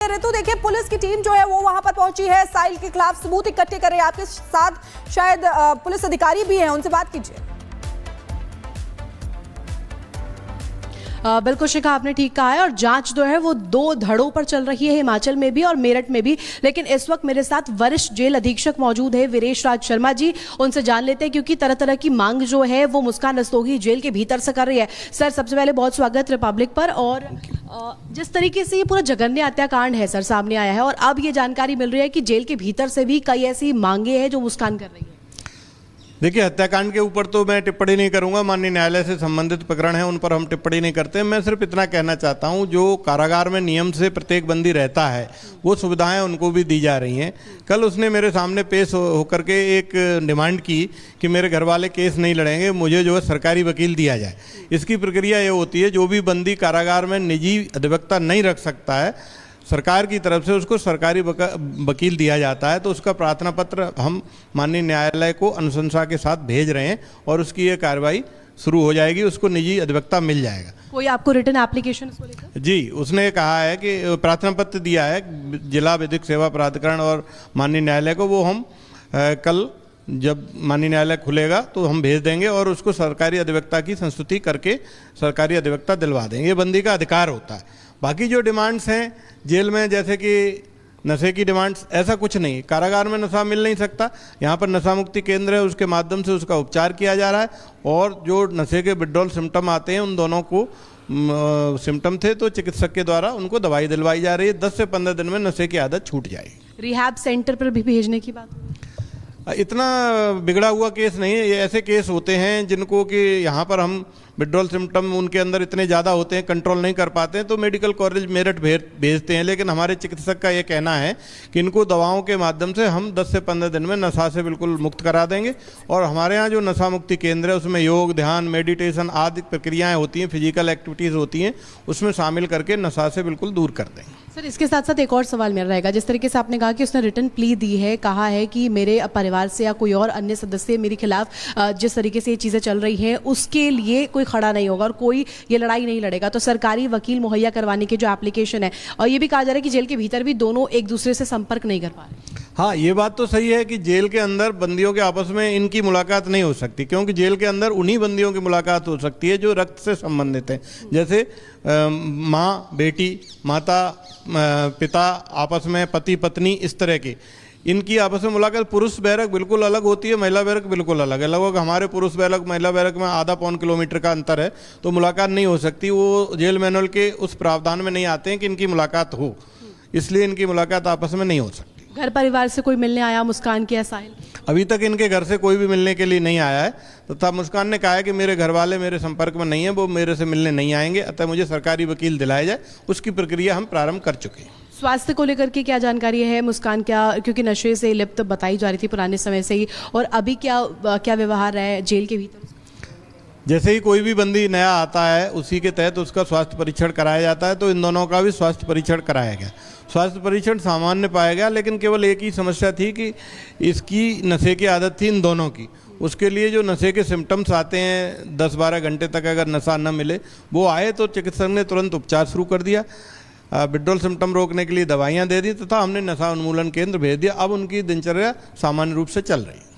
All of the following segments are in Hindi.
ऋतु देखिए, पुलिस की टीम जो है वो वहां पर पहुंची है, साहिल के खिलाफ सबूत इकट्ठे कर रही है। आपके साथ शायद पुलिस अधिकारी भी हैं, उनसे बात कीजिए। बिल्कुल शिखा, आपने ठीक कहा है। और जांच जो है वो दो धड़ों पर चल रही है, हिमाचल में भी और मेरठ में भी। लेकिन इस वक्त मेरे साथ वरिष्ठ जेल अधीक्षक मौजूद है, वीरेश राज शर्मा जी। उनसे जान लेते हैं, क्योंकि तरह तरह की मांग जो है वो मुस्कान रस्तोगी जेल के भीतर से कर रही है। सर, सबसे पहले बहुत स्वागत रिपब्लिक पर। और जिस तरीके से ये पूरा जघन्य हत्याकांड है सर सामने आया है, और अब ये जानकारी मिल रही है कि जेल के भीतर से भी कई ऐसी मांगे हैं जो मुस्कान कर रही है। देखिए, हत्याकांड के ऊपर तो मैं टिप्पणी नहीं करूंगा, माननीय न्यायालय से संबंधित प्रकरण है, उन पर हम टिप्पणी नहीं करते। मैं सिर्फ इतना कहना चाहता हूं, जो कारागार में नियम से प्रत्येक बंदी रहता है वो सुविधाएं उनको भी दी जा रही हैं। कल उसने मेरे सामने पेश होकर के एक डिमांड की कि मेरे घर वाले केस नहीं लड़ेंगे, मुझे जो है सरकारी वकील दिया जाए। इसकी प्रक्रिया ये होती है, जो भी बंदी कारागार में निजी अधिवक्ता नहीं रख सकता है, सरकार की तरफ से उसको सरकारी वकील दिया जाता है। तो उसका प्रार्थना पत्र हम माननीय न्यायालय को अनुशंसा के साथ भेज रहे हैं और उसकी ये कार्रवाई शुरू हो जाएगी, उसको निजी अधिवक्ता मिल जाएगा। कोई आपको रिटर्न एप्लीकेशन इसको लेकर? जी, उसने कहा है कि प्रार्थना पत्र दिया है जिला विधिक सेवा प्राधिकरण और माननीय न्यायालय को। वो हम कल जब माननीय न्यायालय खुलेगा तो हम भेज देंगे और उसको सरकारी अधिवक्ता की संस्तुति करके सरकारी अधिवक्ता दिलवा देंगे। ये बंदी का अधिकार होता है। बाकी जो डिमांड्स हैं जेल में, जैसे कि नशे की डिमांड्स, ऐसा कुछ नहीं। कारागार में नशा मिल नहीं सकता, यहाँ पर नशा मुक्ति केंद्र है, उसके माध्यम से उसका उपचार किया जा रहा है। और जो नशे के विड्रॉल सिम्टम आते हैं, उन दोनों को सिम्टम थे तो चिकित्सक के द्वारा उनको दवाई दिलवाई जा रही है। 10 से 15 दिन में नशे की आदत छूट जाएगी। रिहैब सेंटर पर भी भेजने की बात? इतना बिगड़ा हुआ केस नहीं है। ये ऐसे केस होते हैं जिनको कि यहाँ पर हम विड्रॉल सिम्टम उनके अंदर इतने ज़्यादा होते हैं, कंट्रोल नहीं कर पाते हैं, तो मेडिकल कॉलेज मेरठ भेजते हैं। लेकिन हमारे चिकित्सक का ये कहना है कि इनको दवाओं के माध्यम से हम 10 से 15 दिन में नशा से बिल्कुल मुक्त करा देंगे। और हमारे यहाँ जो नशा मुक्ति केंद्र है उसमें योग, ध्यान, मेडिटेशन आदि प्रक्रियाएँ होती हैं, फिजिकल एक्टिविटीज़ होती हैं, उसमें शामिल करके नशा से बिल्कुल दूर कर देंगे। सर, इसके साथ साथ एक और सवाल मेरा रहेगा। जिस तरीके से आपने कहा कि उसने रिटर्न प्ली दी है, कहा है कि मेरे परिवार से या कोई और अन्य सदस्य मेरे खिलाफ जिस तरीके से ये चीज़ें चल रही हैं उसके लिए कोई खड़ा नहीं होगा और कोई ये लड़ाई नहीं लड़ेगा, तो सरकारी वकील मुहैया करवाने की जो एप्लीकेशन है, और ये भी कहा जा रहा है कि जेल के भीतर भी दोनों एक दूसरे से संपर्क नहीं कर पा रहे। हाँ, ये बात तो सही है कि जेल के अंदर बंदियों के आपस में इनकी मुलाकात नहीं हो सकती, क्योंकि जेल के अंदर उन्हीं बंदियों की मुलाकात हो सकती है जो रक्त से संबंधित हैं। जैसे माँ बेटी, माता पिता आपस में, पति पत्नी, इस तरह की इनकी आपस में मुलाकात। पुरुष बैरक बिल्कुल अलग होती है, महिला बैरक बिल्कुल अलग है। लगभग हमारे पुरुष बैरक महिला बैरक में आधा पौन किलोमीटर का अंतर है, तो मुलाकात नहीं हो सकती। वो जेल मैनुअल के उस प्रावधान में नहीं आते हैं कि इनकी मुलाकात हो, इसलिए इनकी मुलाकात आपस में नहीं हो सकती। घर परिवार से कोई मिलने आया मुस्कान की या साहिल? अभी तक इनके घर से कोई भी मिलने के लिए नहीं आया है, तथा मुस्कान ने कहा है कि मेरे घर वाले मेरे संपर्क में नहीं है, वो मेरे से मिलने नहीं आएंगे, अतः मुझे सरकारी वकील दिलाया जाए। उसकी प्रक्रिया हम प्रारंभ कर चुके हैं। स्वास्थ्य को लेकर के क्या जानकारी है मुस्कान? क्या, क्योंकि नशे से लिप्त बताई जा रही थी पुराने समय से ही, और अभी क्या व्यवहार है जेल के भीतर? जैसे ही कोई भी बंदी नया आता है उसी के तहत उसका स्वास्थ्य परीक्षण कराया जाता है, तो इन दोनों का भी स्वास्थ्य परीक्षण कराया गया। स्वास्थ्य परीक्षण सामान्य पाया गया, लेकिन केवल एक ही समस्या थी कि इसकी नशे की आदत थी इन दोनों की। उसके लिए जो नशे के सिम्टम्स आते हैं, 10-12 घंटे तक अगर नशा न मिले, वो आए तो चिकित्सक ने तुरंत उपचार शुरू कर दिया, विड्रॉल सिम्टम रोकने के लिए दवाइयाँ दे दी, तथा हमने नशा उन्मूलन केंद्र भेज दिया। अब उनकी दिनचर्या सामान्य रूप से चल रही है।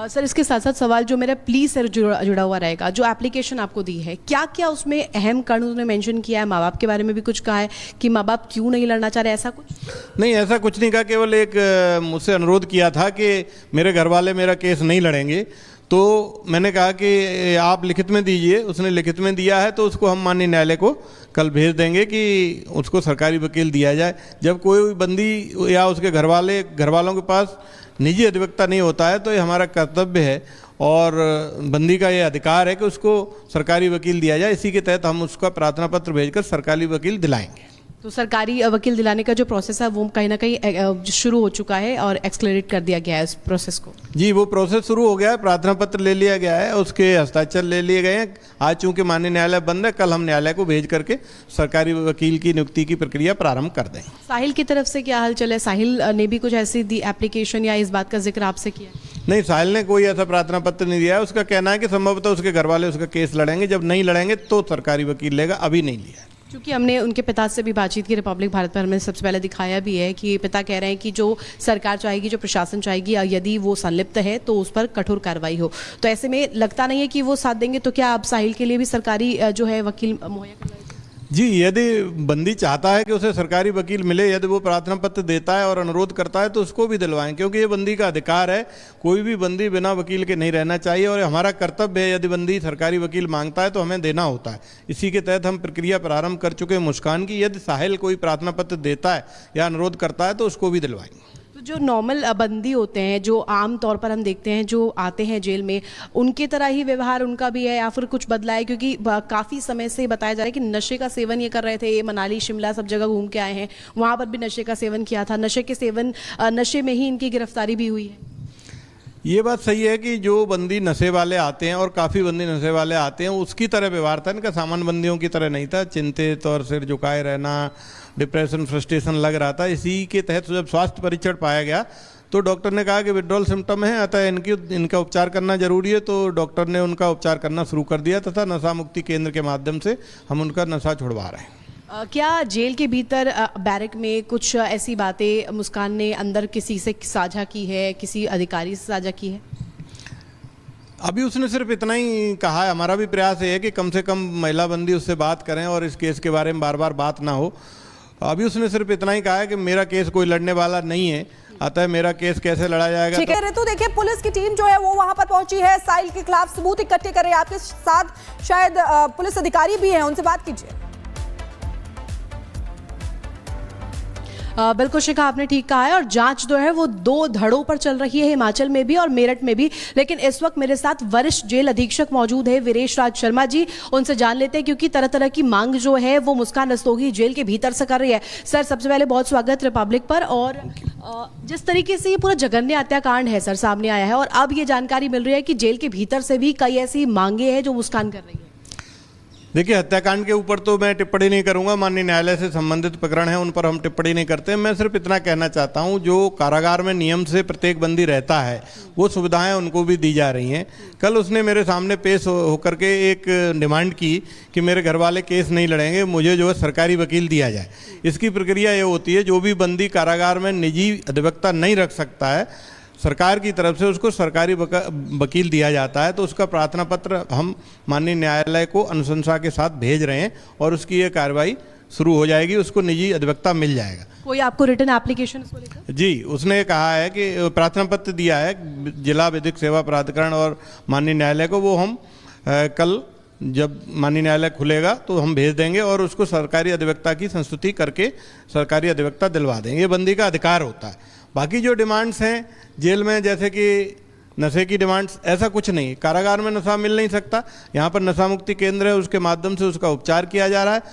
सर, इसके साथ साथ सवाल जो मेरा प्ली से जुड़ा हुआ रहेगा, जो एप्लीकेशन आपको दी है, क्या क्या उसमें अहम कारण उन्होंने मेंशन किया है? माँ बाप के बारे में भी कुछ कहा है कि माँ बाप क्यों नहीं लड़ना चाह रहे, ऐसा कुछ? नहीं, ऐसा कुछ नहीं कहा। केवल एक मुझसे अनुरोध किया था कि मेरे घर वाले मेरा केस नहीं लड़ेंगे, तो मैंने कहा कि आप लिखित में दीजिए। उसने लिखित में दिया है, तो उसको हम माननीय न्यायालय को कल भेज देंगे कि उसको सरकारी वकील दिया जाए। जब कोई बंदी या उसके घर वालों के पास निजी अधिवक्ता नहीं होता है, तो ये हमारा कर्तव्य है और बंदी का ये अधिकार है कि उसको सरकारी वकील दिया जाए। इसी के तहत हम उसका प्रार्थना पत्र भेजकर सरकारी वकील दिलाएंगे। तो सरकारी वकील दिलाने का जो प्रोसेस है वो कहीं ना कहीं शुरू हो चुका है और एक्सलरेट कर दिया गया है उस प्रोसेस को? जी, वो प्रोसेस शुरू हो गया है। प्रार्थना पत्र ले लिया गया है, उसके हस्ताक्षर ले लिए गए हैं। आज चूंकि माननीय न्यायालय बंद है, कल हम न्यायालय को भेज करके सरकारी वकील की नियुक्ति की प्रक्रिया प्रारंभ कर देंगे। साहिल की तरफ से क्या हलचल है? साहिल ने भी कुछ ऐसी दी एप्लीकेशन या इस बात का जिक्र आपसे किया? नहीं, साहिल ने कोई ऐसा प्रार्थना पत्र नहीं दिया है। उसका कहना है कि संभवतः उसके घर वाले उसका केस लड़ेंगे, जब नहीं लड़ेंगे तो सरकारी वकील लेगा, अभी नहीं लिया है। क्योंकि हमने उनके पिता से भी बातचीत की रिपब्लिक भारत पर, हमने सबसे पहले दिखाया भी है कि पिता कह रहे हैं कि जो सरकार चाहेगी, जो प्रशासन चाहेगी, यदि वो संलिप्त है तो उस पर कठोर कार्रवाई हो। तो ऐसे में लगता नहीं है कि वो साथ देंगे। तो क्या अब साहिल के लिए भी सरकारी जो है वकील मुहैया करवाएंगे? जी, यदि बंदी चाहता है कि उसे सरकारी वकील मिले, यदि वो प्रार्थना पत्र देता है और अनुरोध करता है तो उसको भी दिलवाएं, क्योंकि ये बंदी का अधिकार है। कोई भी बंदी बिना वकील के नहीं रहना चाहिए और हमारा कर्तव्य है, यदि बंदी सरकारी वकील मांगता है तो हमें देना होता है। इसी के तहत हम प्रक्रिया प्रारंभ कर चुके हैं मुस्कान की। यदि साहिल कोई प्रार्थना पत्र देता है या अनुरोध करता है तो उसको भी दिलवाएंगे। तो जो नॉर्मल बंदी होते हैं, जो आम तौर पर हम देखते हैं जो आते हैं जेल में, उनके तरह ही व्यवहार उनका भी है या फिर कुछ बदला है? क्योंकि काफ़ी समय से बताया जा रहा है कि नशे का सेवन ये कर रहे थे, ये मनाली शिमला सब जगह घूम के आए हैं, वहाँ पर भी नशे का सेवन किया था, नशे में ही इनकी गिरफ्तारी भी हुई है। ये बात सही है कि जो बंदी नशे वाले आते हैं, और काफ़ी बंदी नशे वाले आते हैं, उसकी तरह व्यवहार था इनका, सामान्य बंदियों की तरह नहीं था। चिंतित और सिर झुकाए रहना, डिप्रेशन, फ्रस्ट्रेशन लग रहा था। इसी के तहत जब स्वास्थ्य परीक्षण पाया गया तो डॉक्टर ने कहा कि विड्रॉल सिम्टम है, अतः इनका उपचार करना जरूरी है। तो डॉक्टर ने उनका उपचार करना शुरू कर दिया तथा नशा मुक्ति केंद्र के माध्यम से हम उनका नशा छुड़वा रहे हैं। क्या जेल के भीतर बैरक में कुछ ऐसी बातें मुस्कान ने अंदर किसी से साझा की है, किसी अधिकारी से साझा की है? अभी उसने सिर्फ इतना ही कहा है। हमारा भी प्रयास है कि कम से कम महिला बंदी उससे बात करें और इस केस के बारे में बार बार बात ना हो। अभी उसने सिर्फ इतना ही कहा है कि मेरा केस कोई लड़ने वाला नहीं है, अतः मेरा केस कैसे लड़ा जाएगा। ठीक है ऋतु, देखिए पुलिस की टीम जो है वो वहां पर पहुंची है, साहिल के खिलाफ सबूत इकट्ठे कर रही है। आपके साथ शायद पुलिस अधिकारी भी हैं, उनसे बात कीजिए। बिल्कुल शिखा, आपने ठीक कहा है। और जांच जो है वो दो धड़ों पर चल रही है, हिमाचल में भी और मेरठ में भी। लेकिन इस वक्त मेरे साथ वरिष्ठ जेल अधीक्षक मौजूद है, वीरेश राज शर्मा जी। उनसे जान लेते हैं, क्योंकि तरह तरह की मांग जो है वो मुस्कान रस्तोगी जेल के भीतर से कर रही है। सर, सबसे पहले बहुत स्वागत रिपब्लिक पर। और जिस तरीके से ये पूरा जघन्य हत्याकांड है सर सामने आया है, और अब ये जानकारी मिल रही है कि जेल के भीतर से भी कई ऐसी मांगे हैं जो मुस्कान कर रही है। देखिए, हत्याकांड के ऊपर तो मैं टिप्पणी नहीं करूंगा, माननीय न्यायालय से संबंधित प्रकरण है, उन पर हम टिप्पणी नहीं करते। मैं सिर्फ इतना कहना चाहता हूं, जो कारागार में नियम से प्रत्येक बंदी रहता है वो सुविधाएं उनको भी दी जा रही हैं। कल उसने मेरे सामने पेश होकर के एक डिमांड की कि मेरे घर वाले केस नहीं लड़ेंगे, मुझे जो है सरकारी वकील दिया जाए। इसकी प्रक्रिया ये होती है, जो भी बंदी कारागार में निजी अधिवक्ता नहीं रख सकता है, सरकार की तरफ से उसको सरकारी वकील दिया जाता है। तो उसका प्रार्थना पत्र हम माननीय न्यायालय को अनुशंसा के साथ भेज रहे हैं और उसकी ये कार्रवाई शुरू हो जाएगी, उसको निजी अधिवक्ता मिल जाएगा। कोई आपको रिटर्न एप्लीकेशन इसको लेकर? जी, उसने कहा है कि प्रार्थना पत्र दिया है जिला विधिक सेवा प्राधिकरण और माननीय न्यायालय को, वो हम कल जब माननीय न्यायालय खुलेगा तो हम भेज देंगे और उसको सरकारी अधिवक्ता की संस्तुति करके सरकारी अधिवक्ता दिलवा देंगे। ये बंदी का अधिकार होता है। बाकी जो डिमांड्स हैं जेल में, जैसे कि नशे की डिमांड्स, ऐसा कुछ नहीं। कारागार में नशा मिल नहीं सकता, यहाँ पर नशा मुक्ति केंद्र है, उसके माध्यम से उसका उपचार किया जा रहा है।